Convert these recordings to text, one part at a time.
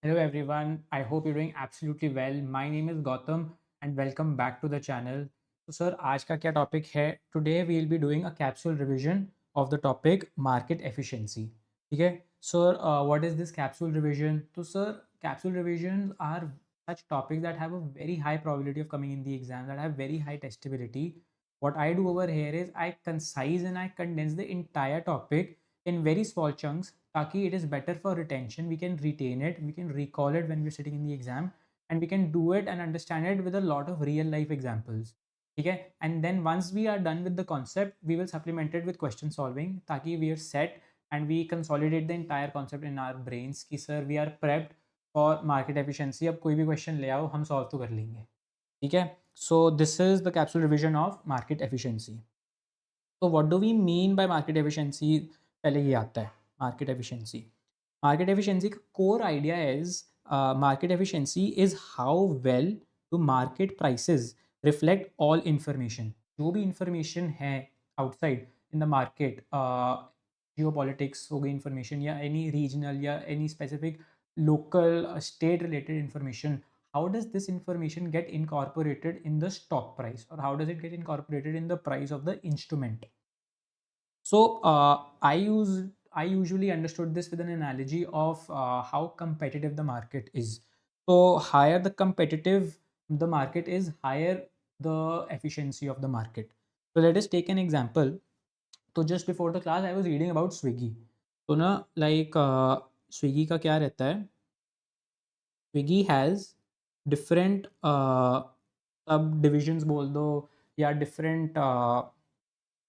Hello everyone, I hope you're doing absolutely well. My name is Gautam and welcome back to the channel. So sir, आज का क्या topic है? Today we'll be doing a capsule revision of the topic market efficiency. ठीक है? Sir, what is this capsule revision? तो sir, capsule revisions are such topics that have a very high probability of coming in the exam, that have very high testability. What I do over here is I concise and I condense the entire topic in very small chunks ताकि it is better for retention. We can retain it, we can recall it when we're sitting in the exam, and we can do it and understand it with a lot of real life examples. ठीक है, and then once we are done with the concept, we will supplement it with question solving ताकि we are set and we consolidate the entire concept in our brains कि sir we are prepped for market efficiency. अब कोई भी question ले आओ हम solve तो कर लेंगे. ठीक है, so this is the capsule revision of market efficiency. तो what do we mean by market efficiency? पहले ये आता है मार्केट एफिशिएंसी. मार्केट एफिशिएंसी का core idea is market efficiency is how well to market prices reflect all information. जो भी information है outside in the market, geopolitics हो गई इंफॉर्मेशन या एनी रीजनल या any specific local state related information, how does this information get incorporated in the stock price, or how does it get incorporated in the price of the instrument? So I usually understood this with an analogy of how competitive the market is. So higher the competitive the market is, higher the efficiency of the market. So let us take an example. So just before the class, I was reading about Swiggy. So ना like Swiggy का क्या रहता है? Swiggy has different subdivisions बोल दो या different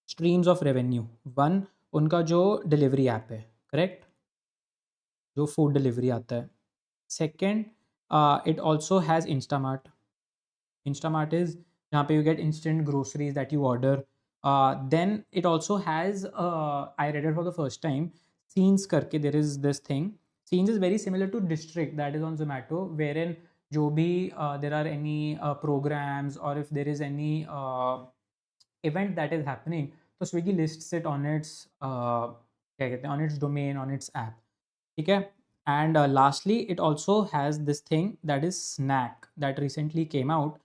streams of revenue. One, उनका जो डिलीवरी ऐप है, करेक्ट, जो फूड डिलीवरी आता है. Second, it also has Instamart. Instamart is जहाँ पे you get instant groceries that you order. Then it also has, I read it for the first time, Scenes करके there is this thing. Scenes is very similar to District that is on Zomato, wherein जो भी there are any programmes और if there is any event that is happening, तो Swiggy lists it on its क्या कहते हैं, on its domain, on its app. ठीक है, and lastly it also has this thing that is snack that recently came out,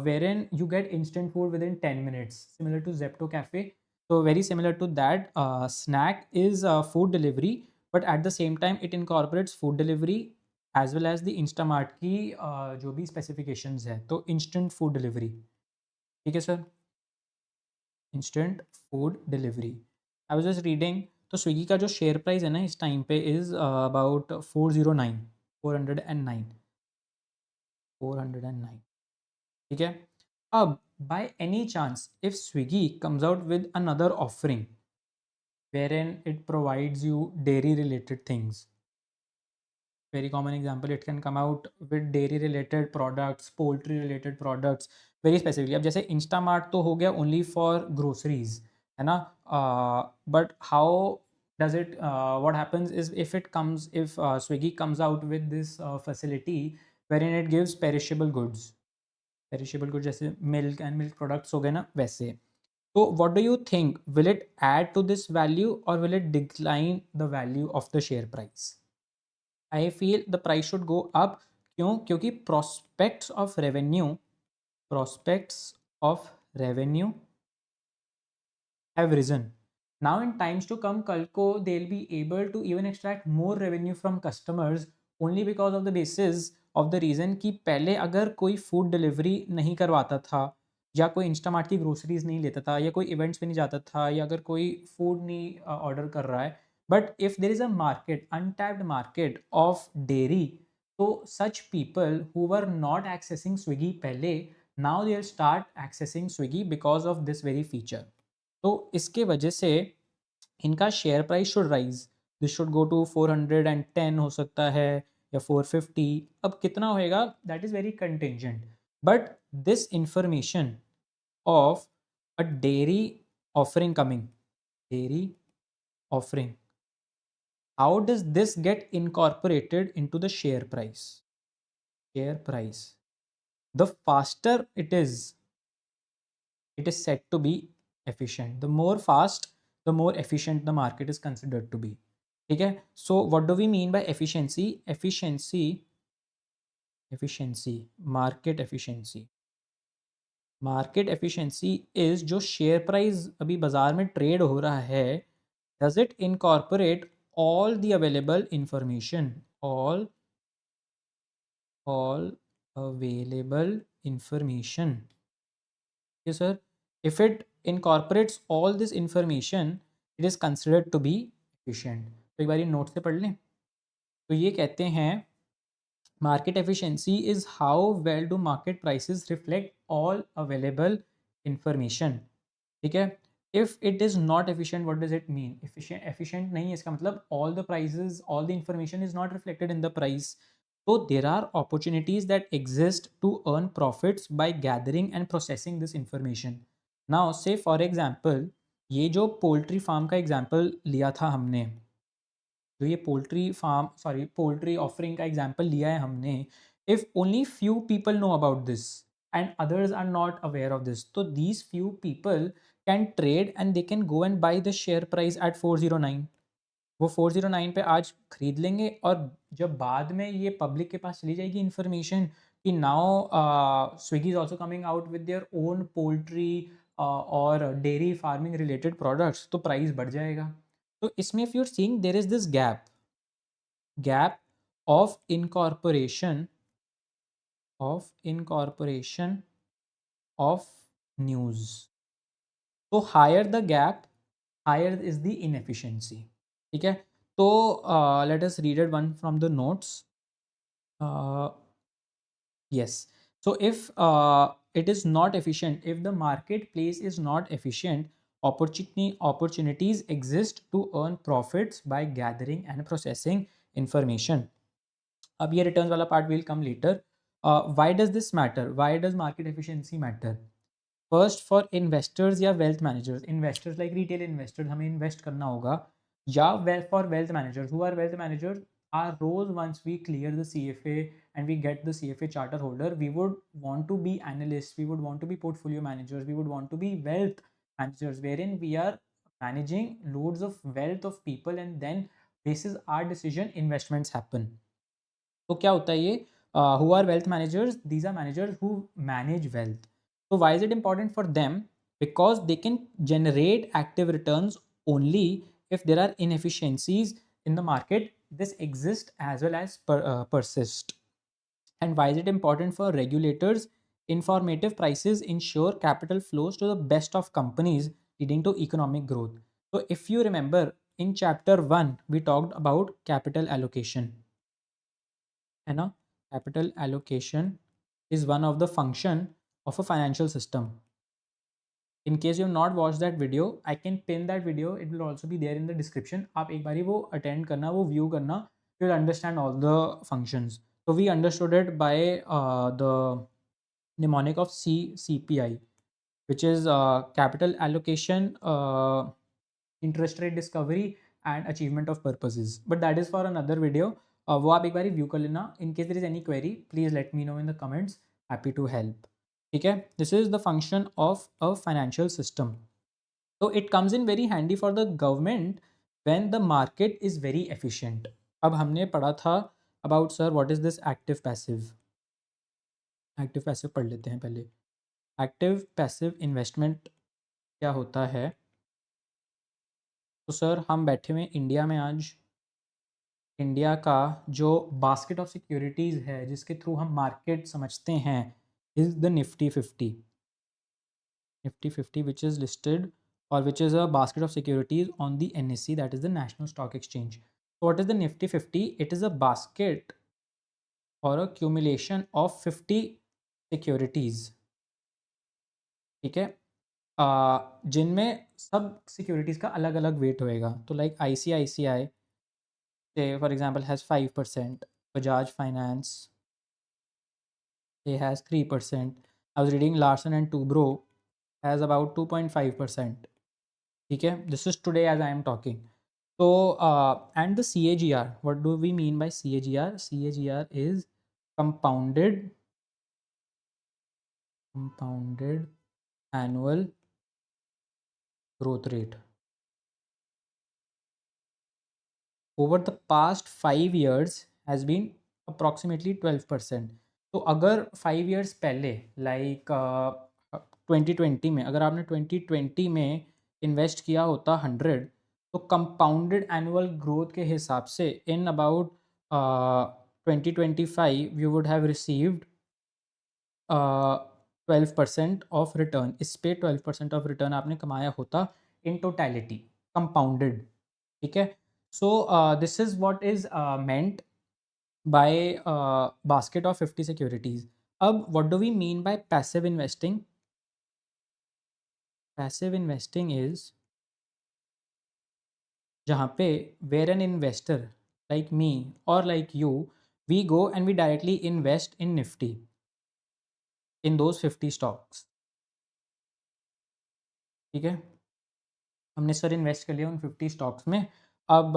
wherein you get instant food within 10 minutes, similar to Zepto Cafe. So very similar to that. Snack is food delivery, but at the same time it incorporates food delivery as well as the Instamart की जो भी specifications है. तो instant food delivery. ठीक है sir, instant food delivery. I was just reading, तो Swiggy का जो शेयर प्राइस है ना इस टाइम पे इज़ अबाउट 409, 409, 409. ठीक है, अब by any chance if Swiggy comes out with another offering wherein it provides you dairy related things. Very common example, it can come out with dairy related products, poultry related products, very specifically. अब जैसे Instamart तो हो गया only for groceries, है ना? But how does it, what happens is if it comes, if Swiggy comes out with this facility wherein it gives perishable goods, जैसे milk and milk products हो गए ना वैसे. So what do you think, will it add to this value or will it decline the value of the share price? I feel the price should go up. क्यों? क्योंकि prospects of revenue have risen. Now in times to come, कल को they'll be able to even extract more revenue from customers only because of the basis of the reason कि पहले अगर कोई food delivery नहीं करवाता था या कोई इंस्टामार्ट की ग्रोसरीज नहीं लेता था या कोई इवेंट्स पे नहीं जाता था या अगर कोई फूड नहीं ऑर्डर कर रहा है, but if there is a market, untapped market of dairy, तो such people who were not accessing Swiggy पहले, now they start accessing Swiggy because of this very feature. तो इसके वजह से इनका share price should rise. This should go to 410 हो सकता है या 450. अब कितना होएगा that is very contingent, but this information of a dairy offering coming, dairy offering, how does this get incorporated into the share price? Share price, the faster it is said to be efficient. The more fast, the more efficient the market is considered to be. ठीक है. So what do we mean by efficiency? Market efficiency is जो share price अभी बाजार में trade हो रहा है, does it incorporate all the available information, all available information. Yes sir. If it incorporates all this information, it is considered to be efficient. तो एक बार ये नोट से पढ़ लें. तो ये कहते हैं market efficiency is how well do market prices reflect all available information. ठीक है. If it is not efficient, what does it mean? Efficient नहीं है इसका मतलब all the prices, all the information is not reflected in the price. So there are opportunities that exist to earn profits by gathering and processing this information. Now say for example, ये जो poultry farm का example लिया था हमने, जो ये poultry offering का example लिया है हमने, if only few people know about this and others are not aware of this, तो these few people can trade and they can go and buy the share price at 409. वो 409 पे आज खरीद लेंगे, और जब बाद में ये पब्लिक के पास चली जाएगी इन्फॉर्मेशन कि now Swiggy is also coming out with their own poultry और डेयरी फार्मिंग रिलेटेड प्रोडक्ट्स, तो प्राइस बढ़ जाएगा. तो इसमें if you are seeing there is this gap of incorporation of news. तो higher the gap, higher is the inefficiency. ठीक है. तो let us read it one from the notes. Yes. So if it is not efficient, if the marketplace is not efficient, opportunities exist to earn profits by gathering and processing information. अब ये returns वाला part will come later. Why does this matter? Why does market efficiency matter? First, for investors या wealth managers, investors like retail investors, हमें invest करना होगा, या for wealth managers. Who are wealth managers? Our roles, once we clear the CFA and we get the CFA charter holder, we would want to be analysts, we would want to be portfolio managers, we would want to be wealth managers, wherein we are managing loads of wealth of people, and then basis our decision investments happen. तो क्या होता है ये? Who are wealth managers? These are managers who manage wealth. So why is it important for them? Because they can generate active returns only if there are inefficiencies in the market. This exists as well as persist. And why is it important for regulators? Informative prices ensure capital flows to the best of companies, leading to economic growth. So if you remember, in chapter 1 we talked about capital allocation, है ना? Capital allocation is one of the function of a financial system. In case you have not watched that video, I can pin that video. It will also be there in the description. आप एक बारी वो attend करना, वो view करना, you will understand all the functions. So we understood it by the mnemonic of CPI, which is capital allocation, interest rate discovery, and achievement of purposes. But that is for another video. वो आप एक बारी view कर लेना. In case there is any query, please let me know in the comments. Happy to help. ठीक है. This is the function of a financial system. So it comes in very handy for the government when the market is very efficient. अब हमने पढ़ा था about sir what is this active passive. Active passive पढ़ लेते हैं पहले. Active passive investment क्या होता है? तो सर हम बैठे हुए इंडिया में आज. इंडिया का जो बास्केट ऑफ सिक्योरिटीज़ है जिसके थ्रू हम मार्केट समझते हैं is the Nifty 50. Nifty 50 which is listed or which is a basket of securities on the NSE, that is the National Stock Exchange. So what is the Nifty 50? It is a basket or a accumulation of 50 securities. ठीक है. जिनमें सब securities का अलग अलग wait होएगा. तो like ICICI say for example has 5%, Bajaj Finance they has 3%. I was reading Larsen and Toubro has about 2.5%. ठीक है. This is today as I am talking. So and the CAGR, what do we mean by CAGR? CAGR is compounded annual growth rate. Over the past 5 years has been approximately 12%। तो अगर 5 years पहले like 2020 में, अगर आपने 2020 में invest किया होता 100, तो कंपाउंडेड एनुअल ग्रोथ के हिसाब से in about 2025 you would have received 12% of return. इस पे 12% ऑफ रिटर्न आपने कमाया होता इन टोटैलिटी, कंपाउंडेड। ठीक है। So this is what is meant by basket of 50 securities. अब what do we mean by passive investing? Passive investing is जहाँ पे where an investor like me or like you, we go and we directly invest in Nifty, in those 50 stocks. ठीक है, हमने sir invest कर लिया उन 50 stocks में। अब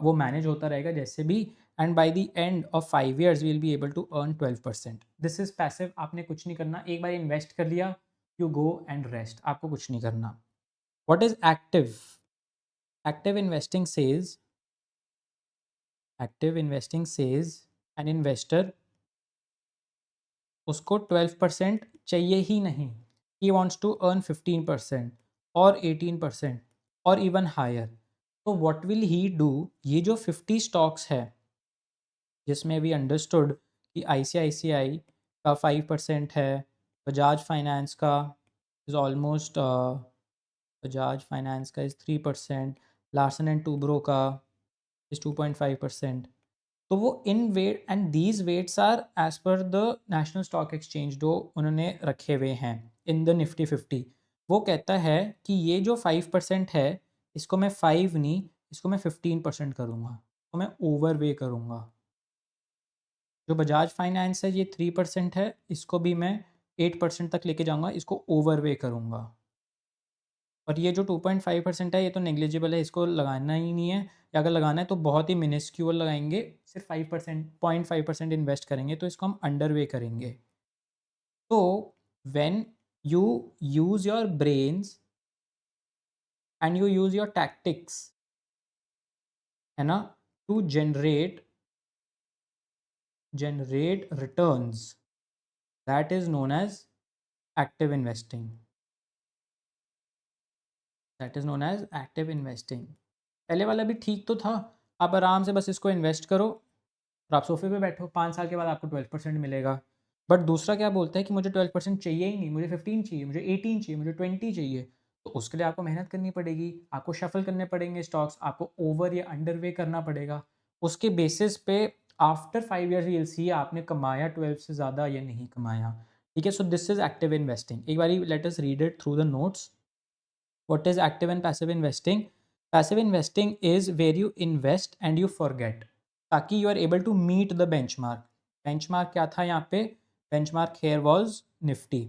वो मैनेज होता रहेगा जैसे भी, and by the end of 5 years we will be able to earn 12%। This is passive. आपने कुछ नहीं करना, एक बार इन्वेस्ट कर लिया, यू गो एंड रेस्ट, आपको कुछ नहीं करना। What is active? Active investing says, active investing says an investor, उसको 12% चाहिए ही नहीं, ही वॉन्ट्स टू अर्न 15% और 18% और इवन हायर। तो व्हाट विल ही डू? ये जो 50 स्टॉक्स है जिसमें वी अंडरस्टूड कि ICICI का 5% है, बजाज फाइनेंस का इज़ ऑलमोस्ट, बजाज फाइनेंस का इज़ 3%, लार्सन एंड टूब्रो का इज़ 2.5%। तो वो in weight and these weights are as per the National Stock Exchange जो उन्होंने रखे हुए हैं इन द निफ्टी 50। वो कहता है कि ये जो 5% है, इसको मैं 5 नहीं, इसको मैं 15% करूँगा, तो मैं ओवर वे करूँगा। जो बजाज फाइनेंस है ये 3% है, इसको भी मैं 8% तक लेके जाऊँगा, इसको ओवर वे करूँगा। और ये जो 2.5% है ये तो नेग्लिजिबल है, इसको लगाना ही नहीं है, या अगर लगाना है तो बहुत ही मिनिस्क्यूल लगाएंगे, सिर्फ 5%, 0.5% इन्वेस्ट करेंगे, तो इसको हम अंडर वे करेंगे। तो when you use your brains and you use your tactics, है ना, to generate returns, that is known as active investing. That is known as active investing. पहले वाला भी ठीक तो था, आप आराम से बस इसको इन्वेस्ट करो और आप सोफे पे बैठो, 5 साल के बाद आपको 12% मिलेगा। बट दूसरा क्या बोलता है कि मुझे 12% चाहिए ही नहीं, मुझे 15 चाहिए, मुझे 18 चाहिए, मुझे 20 चाहिए। तो उसके लिए आपको मेहनत करनी पड़ेगी, आपको शफल करने पड़ेंगे स्टॉक्स, आपको ओवर या अंडर वे करना पड़ेगा। उसके बेसिस पे आफ्टर 5 years वील सी आपने कमाया 12 से ज़्यादा या नहीं कमाया। ठीक है, so this is active investing. एक बार let us read it through the notes. What is active and passive investing? Passive investing is where you invest and you forget, ताकि you are able to meet the benchmark. Benchmark क्या था यहाँ पे? Benchmark here was Nifty.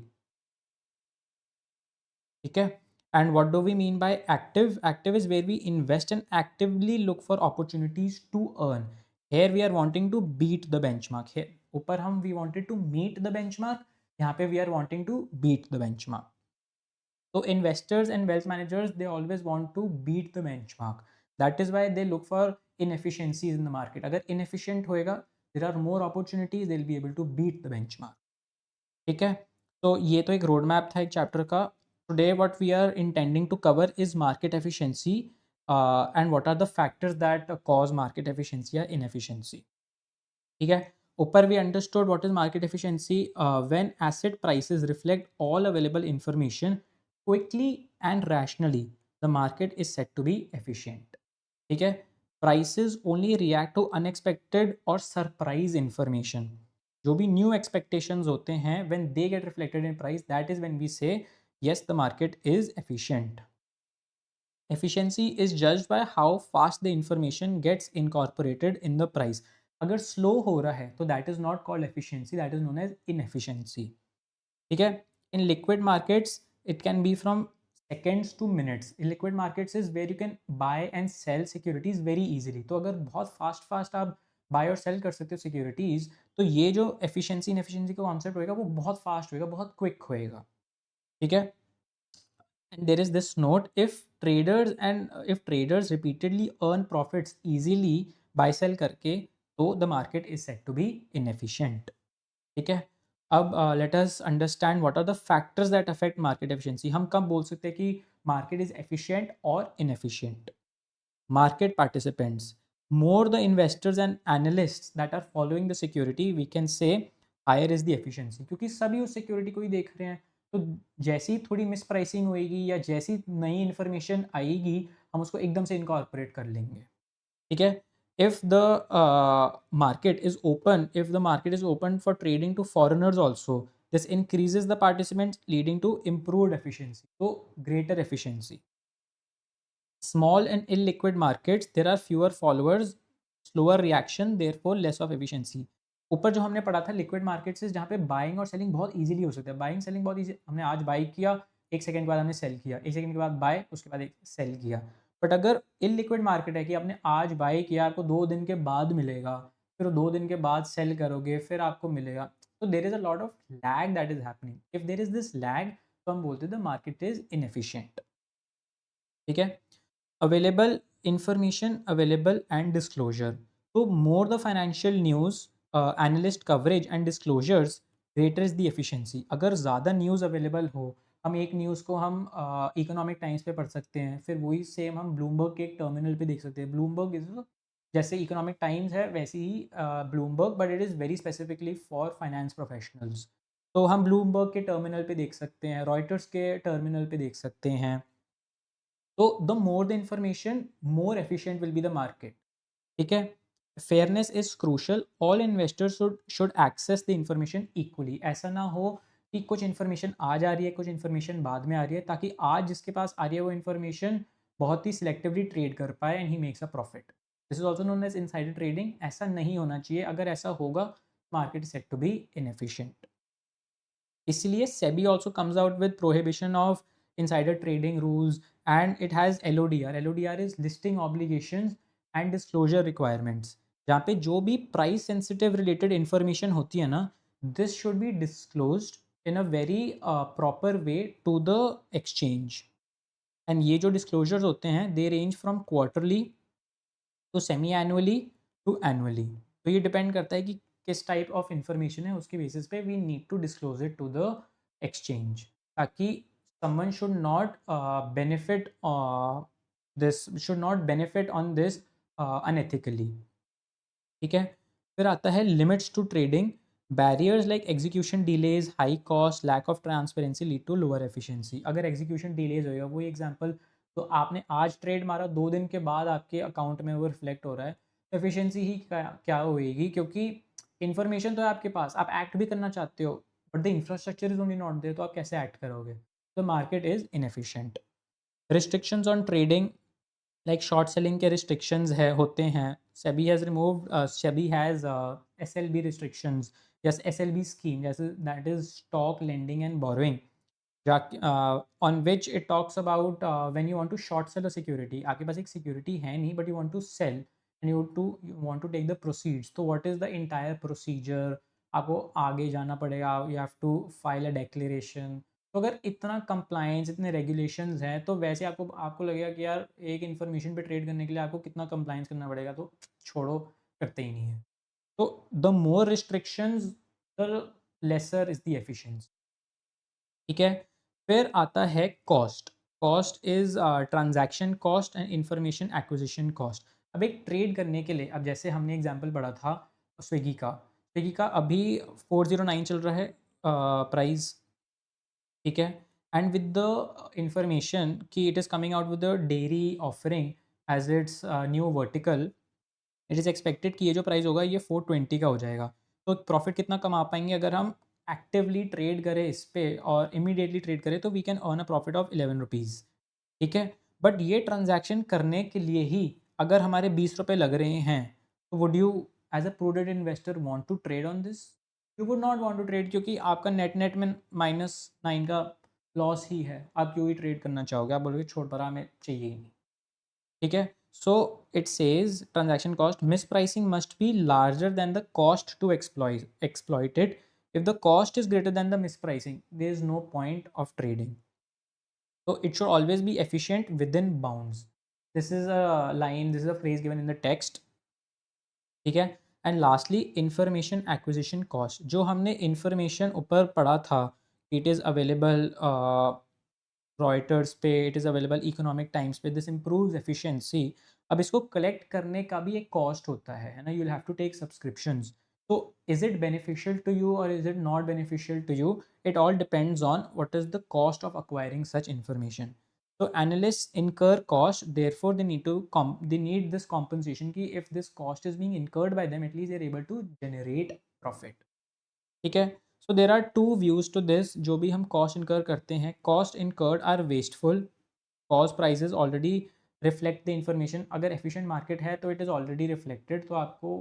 ठीक है. And what do we mean by active? Active is where we invest and actively look for opportunities to earn. Here we are wanting to beat the benchmark. Here ऊपर हम we wanted to meet the benchmark, यहाँ पे we are wanting to beat the benchmark. So investors and wealth managers, they always want to beat the benchmark. That is why they look for inefficiencies in the market. अगर inefficient होएगा, there are more opportunities, they'll be able to beat the benchmark. ठीक है, तो ये तो एक road map था एक चैप्टर का. Today what we are intending to cover is market efficiency and what are the factors that cause market efficiency या इनएफिशिएंसी. ठीक है, ऊपर we understood what is market efficiency when asset prices reflect all available information quickly and rationally, the market is set to be efficient. ठीक है, prices only react to unexpected और surprise information. जो भी new expectations होते हैं when they gate reflected in price, that is when we say yes, the market is efficient. Efficiency is judged by how fast the information gets incorporated in the price. अगर slow हो रहा है तो that is not called efficiency, that is known as inefficiency. ठीक है, in liquid markets it can be from seconds to minutes. In liquid markets is where you can buy and sell securities very easily. तो अगर बहुत fast आप bye और cell कर सकते हो सिक्योरिटीज, तो ये जो एफिशिएंसी इनएफिशिएंसी का कॉन्सेप्ट होएगा वो बहुत फास्ट होएगा, बहुत क्विक होएगा. ठीक है, And there is this note, if traders repeatedly earn profits easily buy sell करके, तो the market is said to be inefficient. ठीक है. अब let us understand what are the factors that affect market efficiency. हम कब बोल सकते हैं कि मार्केट इज एफिशिएंट और inefficient? Market participants, more the investors and analysts that are following the security, we can say higher is the efficiency, क्योंकि सभी उस सिक्योरिटी को ही देख रहे हैं. तो जैसी थोड़ी मिस प्राइसिंग होएगी या जैसी नई इन्फॉर्मेशन आएगी, हम उसको एकदम से इनकॉर्पोरेट कर लेंगे. ठीक है. if the if the market is open for trading to foreigners also, this increases the participants, leading to improved efficiency, so greater efficiency. Small and illiquid markets, there are fewer followers, slower reaction, therefore less of efficiency. ऊपर जो हमने पढ़ा था liquid markets से, जहाँ पे buying और selling बहुत इजीली हो सकता है. बाइंग सेलिंग बहुत इजी, हमने आज बाई किया, एक सेकंड के बाद हमने सेल किया, एक सेकंड के बाद बाय, उसके बाद एक सेल किया. बट अगर इलिक्विड मार्केट है कि आपने आज बाई किया, आपको 2 दिन के बाद मिलेगा, फिर 2 दिन के बाद सेल करोगे, फिर आपको मिलेगा, तो there is a lot of lag that is happening. If there is this lag, तो हम बोलते हैं द मार्केट इज इनएफिशिएंट. ठीक है. Available information available and disclosure. So more the financial news, analyst coverage and disclosures, greater is the efficiency. अगर ज़्यादा news available हो, हम एक न्यूज़ को हम इकोनॉमिक टाइम्स पे पढ़ सकते हैं, फिर वही सेम हम ब्लूमबर्ग के एक टर्मिनल पे देख सकते हैं. ब्लूमबर्ग इज जैसे इकोनॉमिक टाइम्स है वैसे ही Bloomberg, but it is very specifically for finance professionals. तो हम ब्लूमबर्ग के टर्मिनल पे देख सकते हैं, रॉयटर्स के टर्मिनल पे देख सकते हैं. तो the more the information, more efficient will be the market. ठीक है. Fairness is crucial, all investors should access the information equally. ऐसा ना हो कि कुछ इन्फॉर्मेशन आज आ रही है, कुछ इन्फॉर्मेशन बाद में आ रही है, ताकि आज जिसके पास आ रही है वो इन्फॉर्मेशन बहुत ही सिलेक्टिवली ट्रेड कर पाए and he makes a profit. This is also known as insider trading. ऐसा नहीं होना चाहिए. अगर ऐसा होगा, market is set to be inefficient. इसलिए SEBI also comes out with prohibition of insider trading rules, and it has LODR. LODR is listing obligations and disclosure requirements, जहाँ पे जो भी प्राइस सेंसिटिव रिलेटेड इंफॉर्मेशन होती है ना, this should be disclosed in a very proper way to the exchange. And ये जो disclosures होते हैं, they range from quarterly to semi annually to annually. तो ये डिपेंड करता है कि किस टाइप ऑफ इंफॉर्मेशन है, उसके बेसिस पे we need to disclose it to the exchange, ताकि someone should not benefit this should not benefit on this unethically. ठीक है. फिर आता है limits to trading. Barriers like execution delays, high cost, lack of transparency lead to lower efficiency. अगर execution delays होएगा, वही example, तो आपने आज ट्रेड मारा, 2 दिन के बाद आपके अकाउंट में वो रिफ्लेक्ट हो रहा है, एफिशिएंसी ही क्या होएगी? क्योंकि इन्फॉर्मेशन तो है आपके पास, आप एक्ट भी करना चाहते हो, but the infrastructure is only not there, तो आप कैसे एक्ट करोगे? The market is inefficient. Restrictions on trading, like short selling के रिस्ट्रिक्शंस है होते हैं. SEBI has removed, SEBI has SLB restrictions, yes SLB scheme, जैसे that is stock lending and borrowing, on which it talks about when you want to short sell a security. आपके पास एक security है नहीं, but you want to sell and you want to take the proceeds. तो what is the entire procedure? आपको आगे जाना पड़ेगा, you have to file a declaration. तो अगर इतना कंप्लायंस, इतने रेगुलेशंस हैं, तो वैसे आपको आपको लगेगा कि यार एक इन्फॉर्मेशन पे ट्रेड करने के लिए आपको कितना कंप्लायंस करना पड़ेगा, तो छोड़ो, करते ही नहीं है. तो the more restrictions, the lesser is the efficiency. ठीक है. फिर आता है cost. Cost is transaction cost and information acquisition cost. अब एक ट्रेड करने के लिए, अब जैसे हमने एग्जांपल पढ़ा था स्विगी का अभी 409 चल रहा है प्राइस. ठीक है. एंड विद द इंफॉर्मेशन कि it is coming out with the dairy offering as its new vertical, it is expected कि ये जो प्राइस होगा ये 420 का हो जाएगा. तो प्रॉफिट कितना कमा पाएंगे अगर हम एक्टिवली ट्रेड करें इस पे और इमीडिएटली ट्रेड करें? तो we can earn a profit of 11 rupees. ठीक है. बट ये ट्रांजैक्शन करने के लिए ही अगर हमारे 20 रुपये लग रहे हैं, तो would you as a prudent investor want to trade on this? You would not want to trade, क्योंकि आपका नेट में -9 का लॉस ही है. आप क्यों ही ट्रेड करना चाहोगे? आप बोलोगे छोड़ पड़ा, हमें चाहिए ही नहीं. ठीक है. So it says transaction cost, mispricing must be larger than the cost to exploit it. If the cost is greater than the mispricing, there is no point of trading. So it should always be efficient within bounds. This is a line, this is a phrase given in the text. ठीक है. And lastly information acquisition cost, जो हमने information ऊपर पढ़ा था, it is available Reuters पे, it is available economic times पे, this improves efficiency. अब इसको कलेक्ट करने का भी एक कॉस्ट होता है ना, you will have to take subscriptions. तो is it beneficial to you और is it not beneficial to you? It all depends on what is the cost of acquiring such information. So analysts incur cost, therefore they need to they need this compensation कि if this cost is being incurred by them, at least they're able to generate profit. ठीक है. So there are two views to this. जो भी हम cost incur करते हैं, cost incurred are wasteful, cost prices already reflect the information. अगर efficient market है तो इट इज़ ऑलरेडी रिफ्लेक्टेड, तो आपको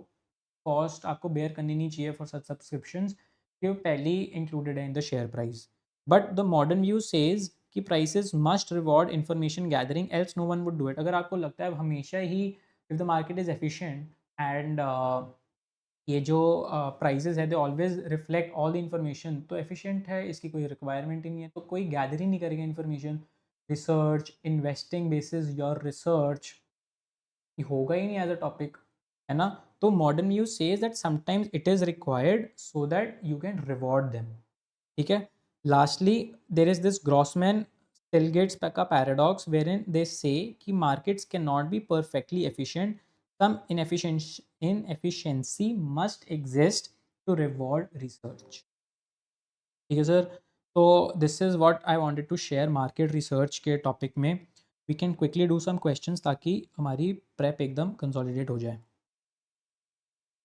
कॉस्ट आपको बेयर करनी नहीं चाहिए फॉर सच सब्सक्रिप्शंस, कि वो पहले ही इंक्लूडेड है in the share price. But the modern view says कि prices must reward information gathering, else no one would do it. अगर आपको लगता है हमेशा ही if the market is efficient and ये जो प्राइजेज़ है they always reflect all the information, तो एफिशिएंट है, इसकी कोई रिक्वायरमेंट ही नहीं है, तो कोई गैदर ही नहीं करेगा information. Research, investing basis your research, ये होगा ही नहीं एज अ टॉपिक, है ना. तो modern view says that sometimes it is required so that you can reward them. ठीक है. Lastly there is this Grossman Stiglitz का paradox wherein they say कि markets can not be perfectly efficient, some inefficiency must exist to reward research. ठीक है sir. तो this is what I wanted to share market research के topic में. We can quickly do some questions ताकि हमारी prep एकदम consolidate हो जाए.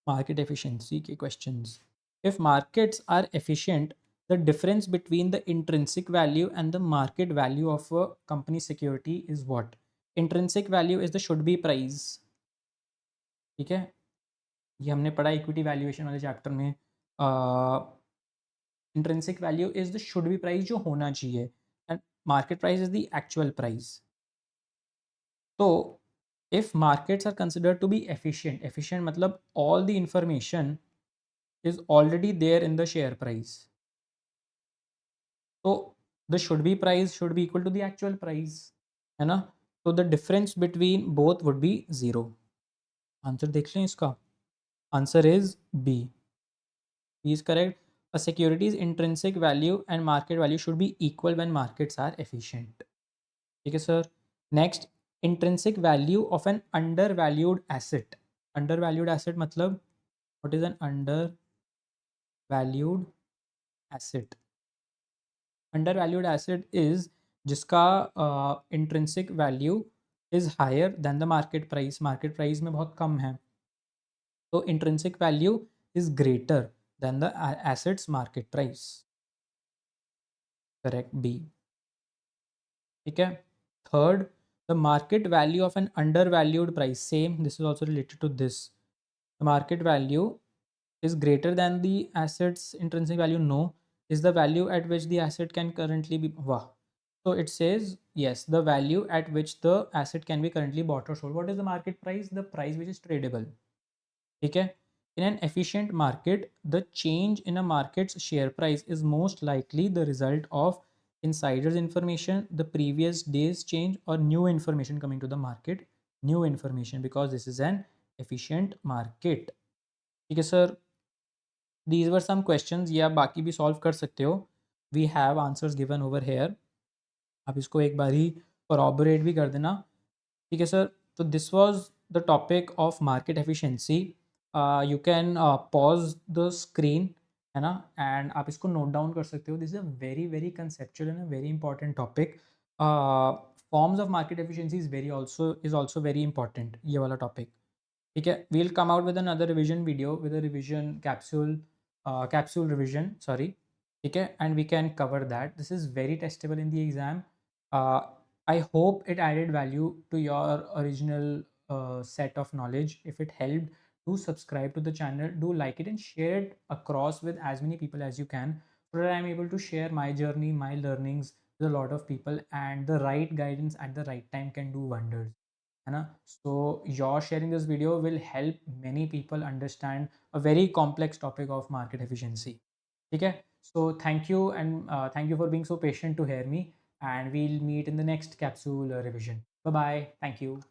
मार्केट एफिशिएंसी के questions. If markets are efficient, the difference between the intrinsic value and the market value of a company security is what? Intrinsic value is the should be price. ठीक है. ये हमने पढ़ा equity valuation वाले chapter में. Intrinsic value is the should be price, जो होना चाहिए, and market price is the actual price. तो if markets are considered to be efficient, efficient मतलब all the information is already there in the share price, तो the should be price should be equal to the actual price, है ना. तो the difference between both would be zero. Answer देख लें इसका. Answer is B. He is correct. A security's intrinsic value and market value should be equal when markets are efficient. ठीक है sir. Next, intrinsic value of an undervalued asset. Undervalued asset मतलब what is an undervalued asset? Undervalued asset is जिसका intrinsic value is higher than the market price. Market price में बहुत कम है, तो intrinsic value is greater than the asset's market price. Correct, B. ठीक है. Third, the market value of an undervalued price, same, this is also related to this. The market value is greater than the asset's intrinsic value, no. Is the value at which the asset can currently be, wow. So it says yes, the value at which the asset can be currently bought or sold. What is the market price? The price which is tradable. ठीक है. In an efficient market, the change in a market's share price is most likely the result of insiders information, the previous day's change, or new information coming to the market. New information, because this is an efficient market. ठीक है sir. These were some questions. ये आप बाकी भी solve कर सकते हो. We have answers given over here. आप इसको एक बार ही corroborate भी कर देना. ठीक है सर. तो this was the topic of market efficiency. You can pause the screen, है ना, एंड आप इसको नोट डाउन कर सकते हो. This is a very very conceptual and very important topic. Forms of market efficiency is also very important, ये वाला topic. ठीक है. We will come out with another revision video with a revision capsule revision, sorry. ठीक है. And we can cover that. This is very testable in the exam. I hope it added value to your original set of knowledge. If it helped, do subscribe to the channel, do like it, and share it across with as many people as you can, so that I'm able to share my journey, my learnings with a lot of people, and the right guidance at the right time can do wonders. है ना. So your sharing this video will help many people understand a very complex topic of market efficiency. ठीक है. So thank you, and thank you for being so patient to hear me. and we'll meet in the next capsule revision. Bye bye. Thank you.